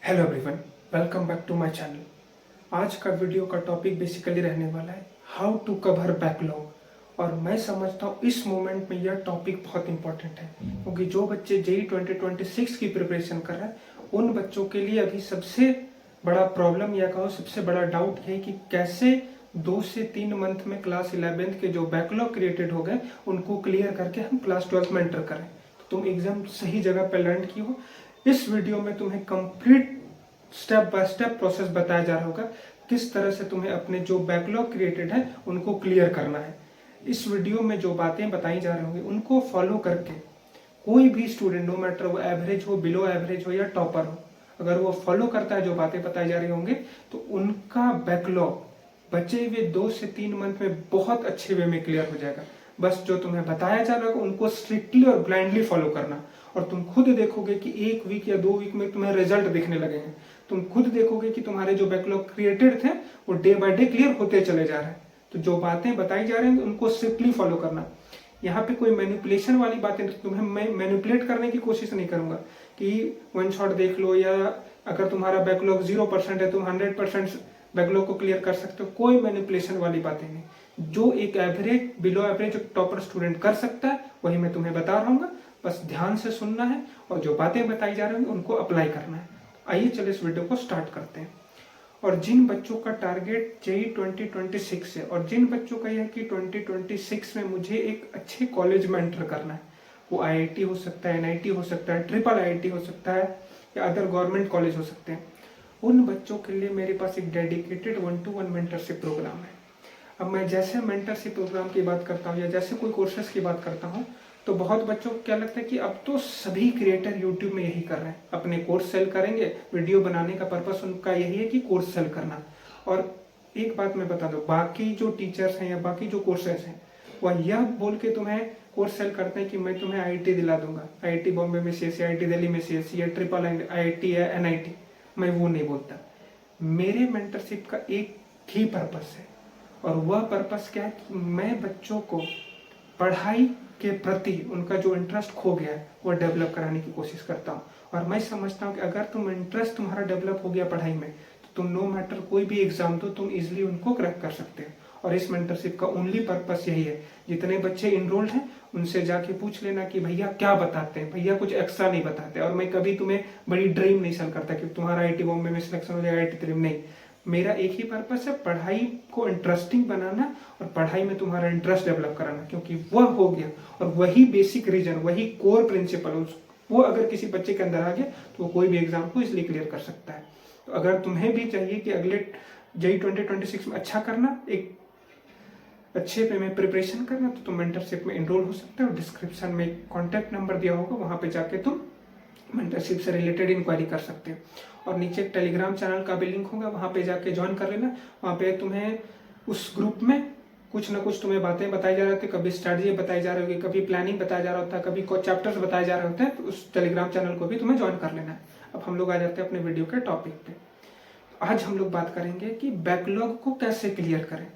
Hello everyone, welcome back to my channel. आज का video का टॉपिक बेसिकली रहने वाला है हाउ टू कवर बैकलॉग। और मैं समझता हूँ इस मोमेंट में यह टॉपिक बहुत इंपॉर्टेंट है, क्योंकि जो बच्चे जेई 2026 की प्रिपरेशन कर रहे हैं उन बच्चों के लिए अभी सबसे बड़ा प्रॉब्लम या कहो सबसे बड़ा डाउट है कि कैसे 2 से 3 मंथ में क्लास 11th के जो बैकलॉग क्रिएटेड हो गए उनको क्लियर करके हम क्लास 12th में एंटर करें। तो तुम एकदम सही जगह पर लैंड की हो। इस वीडियो में तुम्हें complete step by step process बताया जा रहा होगा किस तरह से तुम्हें अपने जो बैकलॉग क्रिएटेड है उनको क्लियर करना है। इस वीडियो में जो बातें बताई जा रही होंगी उनको फॉलो करके कोई भी स्टूडेंट, नो मैटर वो एवरेज हो, बिलो एवरेज हो या टॉपर हो, अगर वो फॉलो करता है जो बातें बताई जा रही होंगे तो उनका बैकलॉग बचे हुए 2 से 3 मंथ में बहुत अच्छे वे में क्लियर हो जाएगा। बस जो तुम्हें बताया जा रहा है उनको स्ट्रिक्टली और ब्लाइंडली फॉलो करना, और तुम खुद देखोगे कि 1 वीक या 2 वीक में तुम्हें रिजल्ट दिखने लगेंगे। तुम खुद देखोगे कि तुम्हारे जो बैकलॉग क्रिएटेड थे वो डे बाय डे क्लियर होते चले जा रहे हैं। तो जो बातें बताई जा रही हैं उनको स्ट्रिक्टली फॉलो करना। यहाँ पे कोई मैनिपुलेशन वाली बातें तुम्हें मैं मैनिपुलेट करने की कोशिश नहीं करूंगा कि वन शॉट देख लो, या अगर तुम्हारा बैकलॉग 0% है तुम 100% बैकलॉग को क्लियर कर सकते हो। कोई मैनिपुलेशन वाली बातें नहीं। जो एक average, below average topper student कर सकता है वही मैं तुम्हें बता रहा हूँ। बस ध्यान से सुनना है और जो बातें बताई जा रही हैं उनको अप्लाई करना है। आइए चलिए इस वीडियो को स्टार्ट करते हैं। और जिन बच्चों का टारगेट जेई 2026 है और जिन बच्चों का यह है कि 2026 में मुझे एक अच्छे कॉलेज में एंटर करना है, वो आईआईटी हो सकता है, एनआईटी हो सकता है, ट्रिपल आईआईटी हो सकता है या अदर गवर्नमेंट कॉलेज हो सकते हैं, उन बच्चों के लिए मेरे पास एक डेडिकेटेड 1-to-1 मेंटरशिप प्रोग्राम है। अब मैं जैसे मेंटरशिप प्रोग्राम की बात करता हूँ या जैसे कोई कोर्सेज की बात करता हूँ तो बहुत बच्चों को क्या लगता है कि अब तो सभी क्रिएटर यूट्यूब में यही कर रहे हैं, अपने कोर्स सेल करेंगे। वीडियो बनाने का पर्पस उनका यही है कि कोर्स सेल करना। और एक बात मैं बता दूं, बाकी जो टीचर्स हैं या बाकी जो कोर्सेज हैं वह यह बोल के तुम्हें कोर्स सेल करते हैं कि मैं तुम्हें आईआईटी दिला दूंगा, आईआईटी बॉम्बे में सीएससी, आईआईटी दिल्ली में सीएससी या ट्रिपल आईआईटी या एनआईटी। मैं वो नहीं बोलता। मेरे मेंटरशिप का एक ही पर्पस है, और वह पर्पस क्या है कि मैं बच्चों को पढ़ाई के प्रति उनका जो इंटरेस्ट खो गया है वो डेवलप कराने की कोशिश करता हूँ। और मैं समझता हूँ कि अगर तुम इंटरेस्ट तुम्हारा डेवलप हो गया पढ़ाई में तो तुम नो मैटर कोई भी एग्जाम दो तुम इजिली उनको क्रैक कर सकते हो। और इस मेंटरशिप का ओनली पर्पस यही है। जितने बच्चे इनरोल्ड हैं उनसे जाके पूछ लेना कि भैया क्या बताते हैं, भैया कुछ एक्स्ट्रा नहीं बताते। और मैं कभी तुम्हें बड़ी ड्रीम नहीं सेल करता कि तुम्हारा आईआईटी बॉम्बे में सिलेक्शन हो जाएगा, आईआईटी दिल्ली में नहीं। मेरा एक ही पर्पस है, पढ़ाई को इंटरेस्टिंग बनाना और पढ़ाई में तुम्हारा इंटरेस्ट डेवलप कराना, क्योंकि वह हो गया और वही बेसिक रीजन, वही कोर प्रिंसिपल, वो अगर किसी बच्चे के अंदर आ गया तो वो कोई भी एग्जाम को इसलिए क्लियर कर सकता है। तो अगर तुम्हें भी चाहिए कि अगले जेई 2026 में अच्छा करना, एक अच्छे पे में प्रिपरेशन करना, तो तुम मेंटरशिप में एनरोल हो सकते हो। डिस्क्रिप्शन में कॉन्टैक्ट नंबर दिया होगा, वहां पे जाके तुम मेंटरशिप से रिलेटेड इंक्वायरी कर सकते हो। और नीचे एक टेलीग्राम चैनल का भी लिंक होगा, वहां पे जाके ज्वाइन कर लेना। वहां पे तुम्हें उस ग्रुप में कुछ ना कुछ तुम्हें बातें बताई जा रही होती है, कभी स्ट्रेटजी बताई जा रही होगी, कभी प्लानिंग बताया जा रहा होता है, कभी कुछ चैप्टर्स बताए जा रहे होते हैं। तो उस टेलीग्राम चैनल को भी तुम्हें ज्वाइन कर लेना है। अब हम लोग आ जाते हैं अपने वीडियो के टॉपिक पे। आज हम लोग बात करेंगे कि बैकलॉग को कैसे क्लियर करें।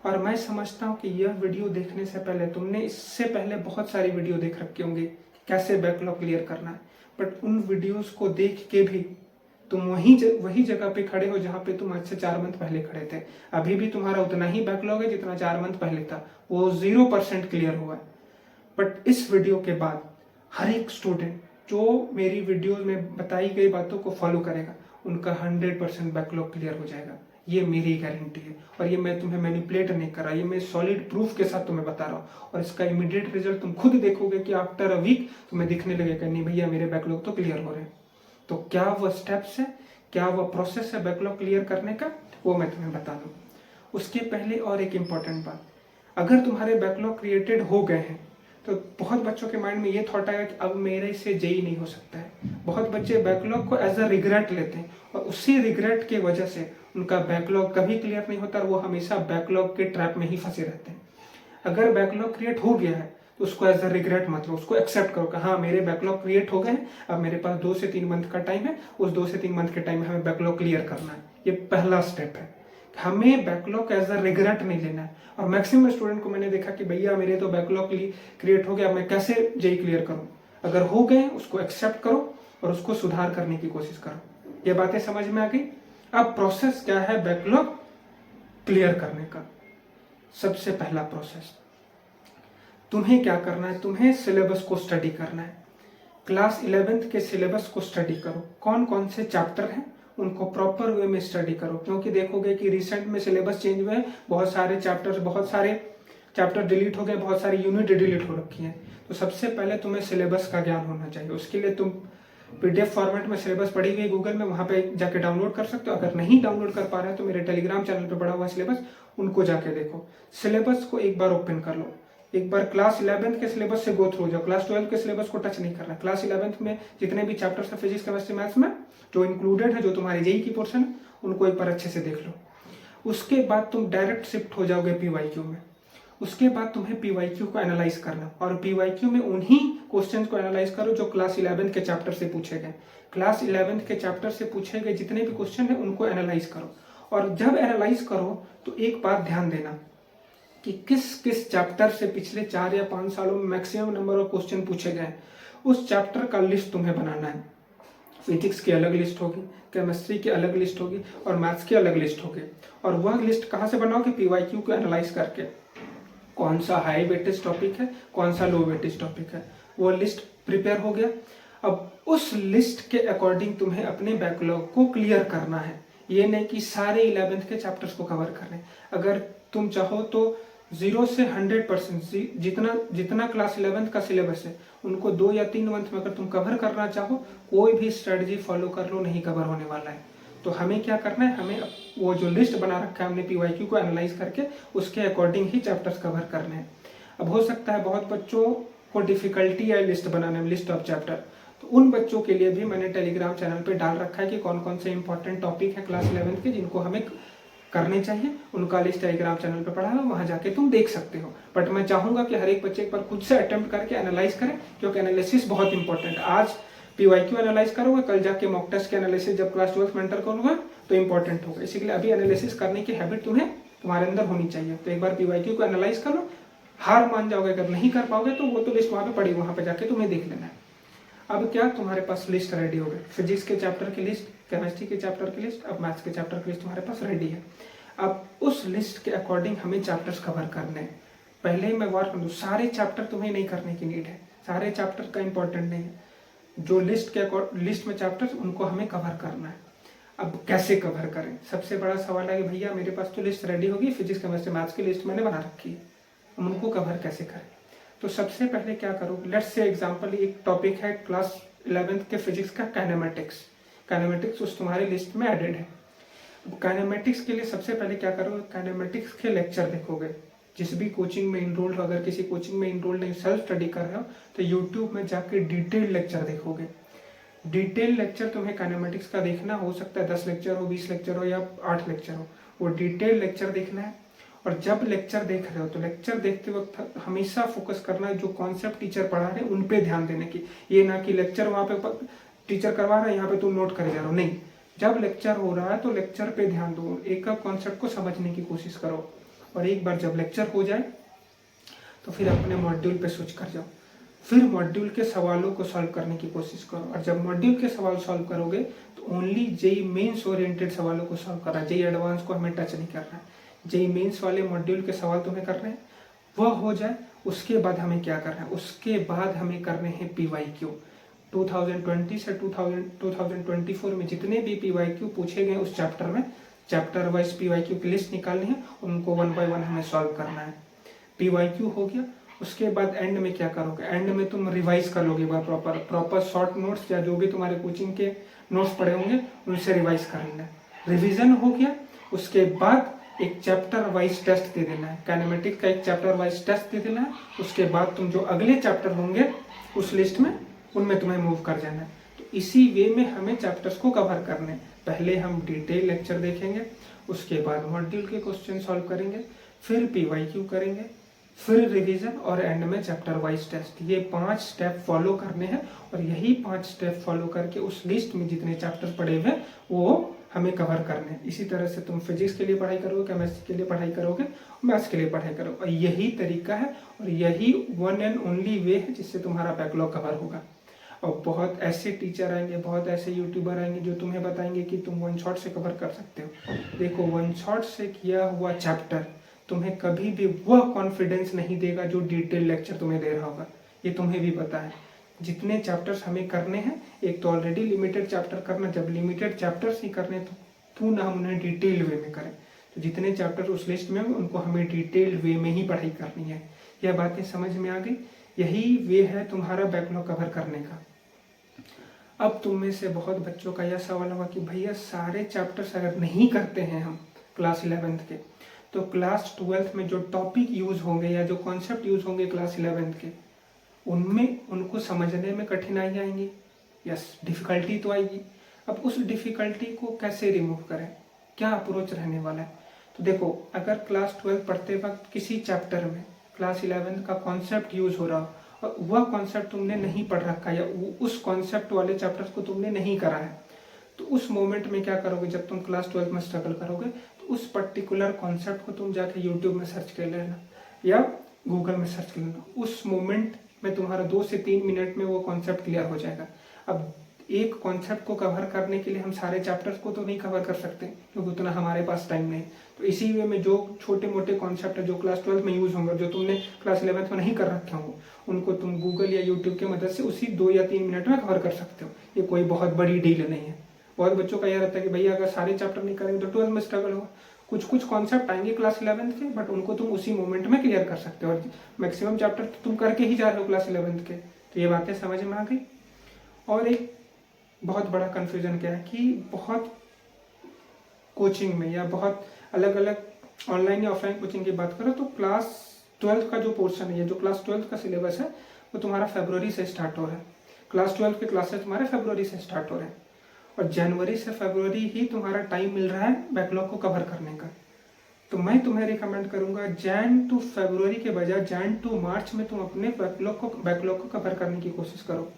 और मैं समझता हूँ कि यह वीडियो देखने से पहले तुमने इससे पहले बहुत सारी वीडियो देख रखे होंगे कैसे बैकलॉग क्लियर करना है, बट उन वीडियोस को देख के भी तुम वही जगह पे खड़े हो जहां पे तुम आज से 4 मंथ पहले खड़े थे। अभी भी तुम्हारा उतना ही बैकलॉग है जितना 4 मंथ पहले था, वो 0% क्लियर हुआ है। बट इस वीडियो के बाद हर एक स्टूडेंट जो मेरी वीडियो में बताई गई बातों को फॉलो करेगा उनका 100% बैकलॉग क्लियर हो जाएगा। ये मेरी गारंटी है, और ये मैं तुम्हें मैनिपुलेट नहीं कर रहा, ये मैं सॉलिड प्रूफ के साथ तुम्हें बता रहा हूँ। और इसका इमीडिएट रिजल्ट तुम खुद देखोगे कि आफ्टर अ वीक तुम्हें दिखने लगेगा नहीं भैया मेरे बैकलॉग तो क्लियर हो रहे हैं। तो क्या वह स्टेप्स है, क्या वह प्रोसेस है बैकलॉग क्लियर करने का, वो मैं तुम्हें बता दूं। उसके पहले और एक इंपॉर्टेंट बात, अगर तुम्हारे बैकलॉग क्रिएटेड हो गए हैं तो बहुत बच्चों के माइंड में ये थॉट आएगा कि अब मेरे से जेई नहीं हो सकता है। बहुत बच्चे बैकलॉग को एज अ रिग्रेट लेते हैं और उसी रिग्रेट के वजह से उनका बैकलॉग कभी क्लियर नहीं होता और वो हमेशा बैकलॉग के ट्रैप में ही फंसे रहते हैं। अगर बैकलॉग क्रिएट हो गया है तो उसको एज अ रिग्रेट मत लो, उसको एक्सेप्ट करो कि हाँ मेरे बैकलॉग क्रिएट हो गए हैं, अब मेरे पास 2 से 3 मंथ का टाइम है, उस 2 से 3 मंथ के टाइम में हमें बैकलॉग क्लियर करना है। ये पहला स्टेप है। हमें बैकलॉग एज अ रिग्रेट नहीं लेना है। और मैक्सिमम स्टूडेंट को मैंने देखा कि भैया मेरे तो बैकलॉग क्रिएट हो गया, मैं कैसे जेई क्लियर करूं। अगर हो गए उसको एक्सेप्ट करो और उसको सुधार करने की कोशिश करो। ये बातें समझ में आ गई। अब प्रोसेस क्या है बैकलॉग क्लियर करने का। सबसे पहला प्रोसेस तुम्हें क्या करना है, तुम्हें सिलेबस को स्टडी करना है। क्लास 11th के सिलेबस को स्टडी करो, कौन कौन से चैप्टर हैं उनको प्रॉपर वे में स्टडी करो, क्योंकि देखोगे कि रिसेंट में सिलेबस चेंज हुए हैं, बहुत सारे चैप्टर डिलीट हो गए, बहुत सारी यूनिट डिलीट हो रखी हैं। तो सबसे पहले तुम्हें सिलेबस का ज्ञान होना चाहिए। उसके लिए तुम पीडीएफ फॉर्मेट में सिलेबस पढ़ी हुई गूगल में, वहां पे जाके डाउनलोड कर सकते हो। अगर नहीं डाउनलोड कर पा रहे हो तो मेरे टेलीग्राम चैनल पे पड़ा हुआ सिलेबस, उनको जाके देखो। सिलेबस को एक बार ओपन कर लो, एक बार क्लास 11th के सिलेबस से गो थ्रू हो जाओ। क्लास 12 के सिलेबस को टच नहीं करना। क्लास 11th में जितने भी चैप्टर्स हैं फिजिक्स केमिस्ट्री मैथ्स में जो इंक्लूडेड है, जो तुम्हारे जेई की पोर्शन है, उनको एक बार अच्छे से देख लो। उसके बाद तुम डायरेक्ट शिफ्ट हो जाओगे पीवाईक्यू में। उसके बाद तुम्हें पीवाईक्यू को एनालाइज करना, और पीवाईक्यू में उन्हीं क्वेश्चंस को एनालाइज करो जो क्लास 11th के चैप्टर से पूछे गए। क्लास 11th के चैप्टर से पूछे गए जितने भी क्वेश्चन है उनको एनालाइज करो। और जब एनालाइज करो तो एक बात ध्यान देना कि किस किस चैप्टर से पिछले 4 या 5 सालों में मैक्सिमम नंबर ऑफ क्वेश्चन पूछे गए, उस चैप्टर का लिस्ट तुम्हें बनाना है। फिजिक्स की अलग लिस्ट होगी, केमिस्ट्री की अलग लिस्ट होगी, और मैथ्स की अलग लिस्ट होगी। और वह लिस्ट कहाँ से बनाओगे? पीवाईक्यू को एनालाइज करके, कौन सा हाई वेटेज टॉपिक है, कौन सा लो वेटेज टॉपिक है, वो लिस्ट प्रिपेयर हो गया। अब उस लिस्ट के अकॉर्डिंग तुम्हें अपने बैकलॉग को क्लियर करना है। ये नहीं कि सारे 11th के चैप्टर्स को कवर करने। अगर तुम चाहो तो 0 से 100% जितना क्लास 11th का सिलेबस है उनको 2 या 3 मंथ में अगर तुम कवर करना चाहो, कोई भी स्ट्रेटजी फॉलो कर लो, नहीं कवर होने वाला है। तो हमें क्या करना है, हमें वो जो लिस्ट बना रखा है हमने पीवाईक्यू को एनालाइज करके उसके अकॉर्डिंग ही चैप्टर्स कवर करने हैं। अब हो सकता है बहुत बच्चों को डिफिकल्टी है लिस्ट बनाने में, लिस्ट ऑफ चैप्टर, तो उन बच्चों के लिए भी मैंने टेलीग्राम चैनल पे डाल रखा है कि कौन कौन से इंपॉर्टेंट टॉपिक है क्लास 11th के जिनको हमें करने चाहिए। उनका लिस्ट टेलीग्राम चैनल पे पड़ा है, वहां जाके तुम देख सकते हो। बट मैं चाहूंगा कि हर एक बच्चे एक बार खुद से अटेम्प्ट करके एनालाइज करें, क्योंकि एनालिसिस बहुत इंपॉर्टेंट है। आज पीवाईक्यू एनालाइज करोगे, कल जाके मॉक टेस्ट के एनालिसिस जब क्लास 12th में एंटर करोगे तो इंपॉर्टेंट होगा। इसीलिए अभी एनालिसिस करने की हैबिट तुम्हारे अंदर होनी चाहिए। तो एक बार पीवाईक्यू को एनालाइज कर लो, हार मान जाओगे अगर नहीं कर पाओगे तो वो तो लिस्ट वहां पे पड़ी, वहां पे जाके तुम्हें देख लेना है। अब क्या तुम्हारे पास लिस्ट रेडी हो गई, फिजिक्स के चैप्टर की लिस्ट, केमिस्ट्री के चैप्टर की लिस्ट, अब मैथ्स के चैप्टर की लिस्ट तुम्हारे पास रेडी है। अब उस लिस्ट के अकॉर्डिंग हमें चैप्टर्स कवर करने हैं। पहले ही मैं वार कर दूं, सारे चैप्टर तुम्हें नहीं करने की नीड है, सारे चैप्टर का इंपॉर्टेंट नहीं है। जो लिस्ट में चैप्टर्स उनको हमें कवर करना है। अब कैसे कवर करें? सबसे बड़ा सवाल है कि भैया मेरे पास तो लिस्ट रेडी होगी, फिजिक्स केमिस्ट्री मैथ्स की लिस्ट मैंने बना रखी है, हम उनको कवर कैसे करें? तो सबसे पहले क्या करो, लेट्स से एग्जांपल एक टॉपिक है क्लास 11th के फिजिक्स का काइनेमेटिक्स। काइनेमेटिक्स उस तुम्हारी लिस्ट में एडेड है। काइनेमेटिक्स के लिए सबसे पहले क्या करोगे, काइनेमेटिक्स के लेक्चर देखोगे। जिस भी कोचिंग में इनरोल्ड हो, अगर किसी कोचिंग में इनरोल्ड नहीं सेल्फ स्टडी कर रहे हो तो यूट्यूब में जाके डिटेल लेक्चर देखोगे। डिटेल लेक्चर तुम्हें काइनेमेटिक्स का देखना, हो सकता है 10 लेक्चर हो, 20 लेक्चर हो या 8 लेक्चर हो, वो डिटेल लेक्चर देखना है। और जब लेक्चर देख रहे हो तो लेक्चर देखते वक्त हमेशा फोकस करना है जो कॉन्सेप्ट टीचर पढ़ा रहे हैं उन पे ध्यान देने की। ये ना कि लेक्चर वहां पे टीचर करवा रहे हैं, यहाँ पे तुम नोट करे जा रहे हो, नहीं। जब लेक्चर हो रहा है तो लेक्चर पे ध्यान दो, एक कॉन्सेप्ट को समझने की कोशिश करो। और एक बार जब लेक्चर हो जाए तो फिर अपने मॉड्यूल पे स्विच कर जाओ, फिर मॉड्यूल के सवालों को सॉल्व करने की कोशिश करो। और जब मॉड्यूल के सवाल सॉल्व करोगे तो ओनली जेई मेंस ओरिएंटेड सवालों को सॉल्व करना है, जेई एडवांस को हमें टच नहीं करना है। जेई मेंस वाले मॉड्यूल के सवाल तुम्हें करने हैं, वह हो जाए उसके बाद हमें क्या करना है, उसके बाद हमें करने हैं पीवाईक्यू। 2020 से 2024 में जितने भी पीवाईक्यू पूछे गए उस चैप्टर में, चैप्टर वाइज पीवाईक्यू की लिस्ट निकालनी है, उनको 1 बाय 1 हमें सॉल्व करना है। पीवाईक्यू हो गया, उसके बाद एंड में क्या करोगे, एंड में तुम रिवाइज कर लोगे प्रॉपर शॉर्ट नोट्स या जो भी तुम्हारे कोचिंग के नोट्स पड़े होंगे उनसे रिवाइज कर लेना। रिवीजन हो गया, उसके बाद एक चैप्टर वाइज टेस्ट दे देना है, काइनेमेटिक्स का एक चैप्टर वाइज टेस्ट दे देना है। उसके बाद तुम जो अगले चैप्टर होंगे उस लिस्ट में उनमें तुम्हें मूव कर जाना है। तो इसी वे में हमें चैप्टर्स को कवर करने हैं। पहले हम डिटेल लेक्चर देखेंगे, उसके बाद मॉड्यूल के क्वेश्चन सॉल्व करेंगे, फिर पीवाईक्यू करेंगे, फिर रिवीजन और एंड में चैप्टर वाइज टेस्ट। ये 5 स्टेप फॉलो करने हैं और यही 5 स्टेप फॉलो करके उस लिस्ट में जितने चैप्टर पड़े हुए वो हमें कवर करने हैं। इसी तरह से तुम फिजिक्स के लिए पढ़ाई करोगे, केमिस्ट्री के लिए पढ़ाई करोगे, मैथ्स के लिए पढ़ाई करोगे। और यही तरीका है और यही वन एंड ओनली वे है जिससे तुम्हारा बैकलॉग कवर होगा। और बहुत ऐसे टीचर आएंगे, बहुत ऐसे यूट्यूबर आएंगे जो तुम्हें बताएंगे कि तुम वन शॉट से कवर कर सकते हो। देखो, वन शॉट से किया हुआ चैप्टर तुम्हें कभी भी वह कॉन्फिडेंस नहीं देगा जो डिटेल लेक्चर तुम्हें दे रहा होगा। ये तुम्हें भी पता है। जितने चैप्टर्स हमें करने हैं, एक तो ऑलरेडी लिमिटेड चैप्टर करना, जब लिमिटेड चैप्टर्स ही करने तो क्यों ना हम उन्हें डिटेल वे में करें। तो जितने चैप्टर उस लिस्ट में होंगे उनको हमें डिटेल वे में ही पढ़ाई करनी है। यह बातें समझ में आ गई। यही वे है तुम्हारा बैकलॉग कवर करने का। अब तुम में से बहुत बच्चों का यह सवाल होगा कि भैया सारे चैप्टर्स अगर नहीं करते हैं हम क्लास 11th के, तो क्लास 12th में जो टॉपिक यूज होंगे या जो कॉन्सेप्ट यूज होंगे क्लास 11th के, उनमें उनको समझने में कठिनाई आएंगी। यस, डिफिकल्टी तो आएगी। अब उस डिफिकल्टी को कैसे रिमूव करें, क्या अप्रोच रहने वाला है? तो देखो, अगर क्लास 12 पढ़ते वक्त किसी चैप्टर में क्लास 11 का कॉन्सेप्ट यूज हो रहा हो और वह कॉन्सेप्ट तुमने नहीं पढ़ रखा या उस कॉन्सेप्ट वाले चैप्टर्स को तुमने नहीं करा है, तो उस मोमेंट में क्या करोगे? जब तुम क्लास 12 में स्ट्रगल करोगे तो उस पर्टिकुलर कॉन्सेप्ट को तुम जाके यूट्यूब में सर्च कर लेना या गूगल में सर्च कर लेना। उस मोमेंट में तुम्हारा 2 से 3 मिनट में वो कॉन्सेप्ट क्लियर हो जाएगा। अब एक कॉन्सेप्ट को कवर करने के लिए हम सारे चैप्टर्स को तो नहीं कवर कर सकते क्योंकि उतना हमारे पास टाइम नहीं। तो इसी वे में जो छोटे मोटे कॉन्सेप्ट है जो क्लास 12 में यूज होंगे, जो तुमने क्लास 11 में नहीं कर रखे होंगे, उनको तुम गूगल या यूट्यूब की मदद से उसी 2 या 3 मिनट में कवर कर सकते हो। ये कोई बहुत बड़ी डील नहीं है। बहुत बच्चों का यह रहता है कि भैया अगर सारे चैप्टर नहीं करेंगे तो 12 में स्ट्रगल होगा। कुछ कुछ कॉन्सेप्ट आएंगे क्लास 11 के, बट उनको तुम उसी मोमेंट में क्लियर कर सकते हो और मैक्सिमम चैप्टर तो तुम करके ही जा रहे हो क्लास 11 के। तो ये बातें समझ में आ गई। और एक बहुत बड़ा कंफ्यूजन क्या है कि बहुत कोचिंग में या बहुत अलग अलग ऑनलाइन या ऑफलाइन कोचिंग की बात करो तो क्लास 12 का जो पोर्शन है, जो क्लास 12 का सिलेबस है, वो तुम्हारा फरवरी से स्टार्ट हो रहा है। क्लास 12 के क्लासेस तुम्हारे फरवरी से स्टार्ट हो रहे हैं और जनवरी से फरवरी ही तुम्हारा टाइम मिल रहा है बैकलॉग को कवर करने का। तो मैं तुम्हें रिकमेंड करूंगा जैन टू फरवरी के बजाय जैन टू मार्च में तुम अपने बैकलॉग को कवर करने की कोशिश करो।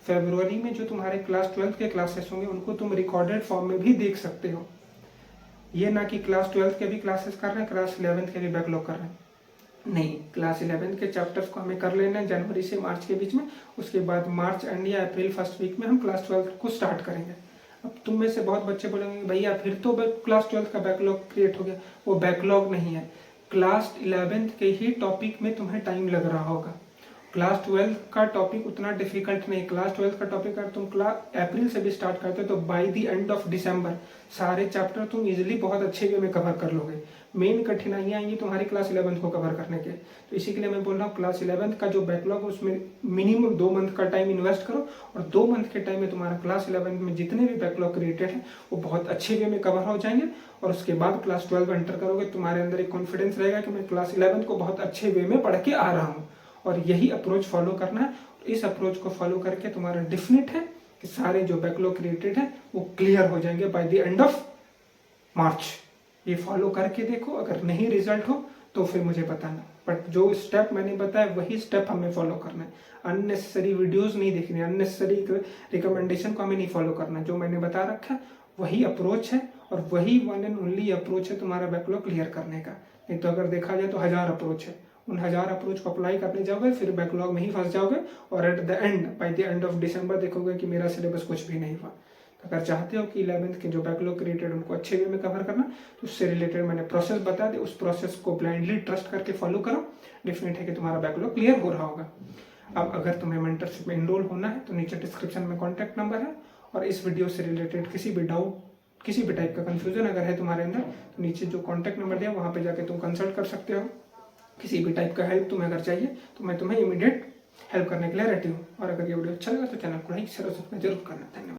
फरवरी में जो तुम्हारे क्लास 12 के क्लासेस होंगे उनको तुम रिकॉर्डेड फॉर्म में भी देख सकते हो। ये ना कि क्लास 12 के भी क्लासेस कर रहे हैं, क्लास 11 के भी बैकलॉग कर रहे हैं। नहीं, क्लास 11 के चैप्टर्स को हमें कर लेना है जनवरी से मार्च के बीच में। उसके बाद मार्च एंड या अप्रैल फर्स्ट वीक में हम क्लास 12 को स्टार्ट करेंगे। अब तुम में से बहुत बच्चे बोलेंगे भैया फिर तो क्लास 12 का बैकलॉग क्रिएट हो गया। वो बैकलॉग नहीं है, क्लास 11 के ही टॉपिक में तुम्हें टाइम लग रहा होगा। क्लास 12 का टॉपिक उतना डिफिकल्ट नहीं। क्लास 12 का टॉपिक अगर तुम अप्रैल से भी स्टार्ट करते हो तो by the end of December सारे चैप्टर तुम इजीली बहुत अच्छे वे में कवर कर लोगे। मेन कठिनाइयां आएंगी तुम्हारी क्लास 11 को कवर करने के। तो इसी के लिए मैं बोल रहा हूँ क्लास 11 का जो बैकलॉग है उसमें मिनिमम 2 मंथ का टाइम इन्वेस्ट करो और 2 मंथ के टाइम में तुम्हारा क्लास 11 में जितने भी बैकलॉग क्रिएटेड है वो बहुत अच्छे वे में कवर हो जाएंगे। और उसके बाद क्लास 12 में एंटर करोगे, तुम्हारे अंदर एक कॉन्फिडेंस रहेगा कि मैं क्लास 11 को बहुत अच्छे वे में पढ़ के आ रहा हूँ। और यही अप्रोच फॉलो करना है। इस अप्रोच को फॉलो करके तुम्हारा डेफिनेट है कि सारे जो बैकलॉग क्रिएटेड है वो क्लियर हो जाएंगे by the end of March. ये फॉलो करके देखो, अगर नहीं रिजल्ट हो तो फिर मुझे बताना। बट जो स्टेप मैंने बताया वही स्टेप हमें फॉलो करना है। अननेसेसरी वीडियोस नहीं देखनी, अननेसेसरी रिकमेंडेशन को हमें नहीं फॉलो करना। जो मैंने बता रखा है वही अप्रोच है और वही वन एंड ओनली अप्रोच है तुम्हारा बैकलॉग क्लियर करने का। नहीं तो अगर देखा जाए तो 1000 अप्रोच है। उन 1000 अप्रोच को अप्लाई करने जाओगे फिर बैकलॉग में ही फंस जाओगे और at the end by the end of December देखोगे कि मेरा सिलेबस कुछ भी नहीं हुआ। तो अगर चाहते हो कि 11th के जो बैकलॉग क्रिएटेड उनको अच्छे वे में कवर करना तो उससे रिलेटेड मैंने प्रोसेस बता दी, उस प्रोसेस को ब्लाइंडली ट्रस्ट करके फॉलो करो। डेफिनेट है कि तुम्हारा बैकलॉग क्लियर हो रहा होगा। अब अगर तुम्हें मेंटरशिप में इनरोल होना है तो नीचे डिस्क्रिप्शन में कॉन्टैक्ट नंबर है और इस वीडियो से रिलेटेड किसी भी डाउट, किसी भी टाइप का कंफ्यूजन अगर है तुम्हारे अंदर तो नीचे जो कॉन्टैक्ट नंबर दिया वहाँ पे जाके तुम कंसल्ट कर सकते हो। किसी भी टाइप का हेल्प तुम्हें अगर चाहिए तो मैं तुम्हें इमीडिएट हेल्प करने के लिए रेडी हूँ। और अगर ये वीडियो अच्छा लगा तो चैनल को लाइक शेयर और सब्सक्राइब जरूर करना। धन्यवाद।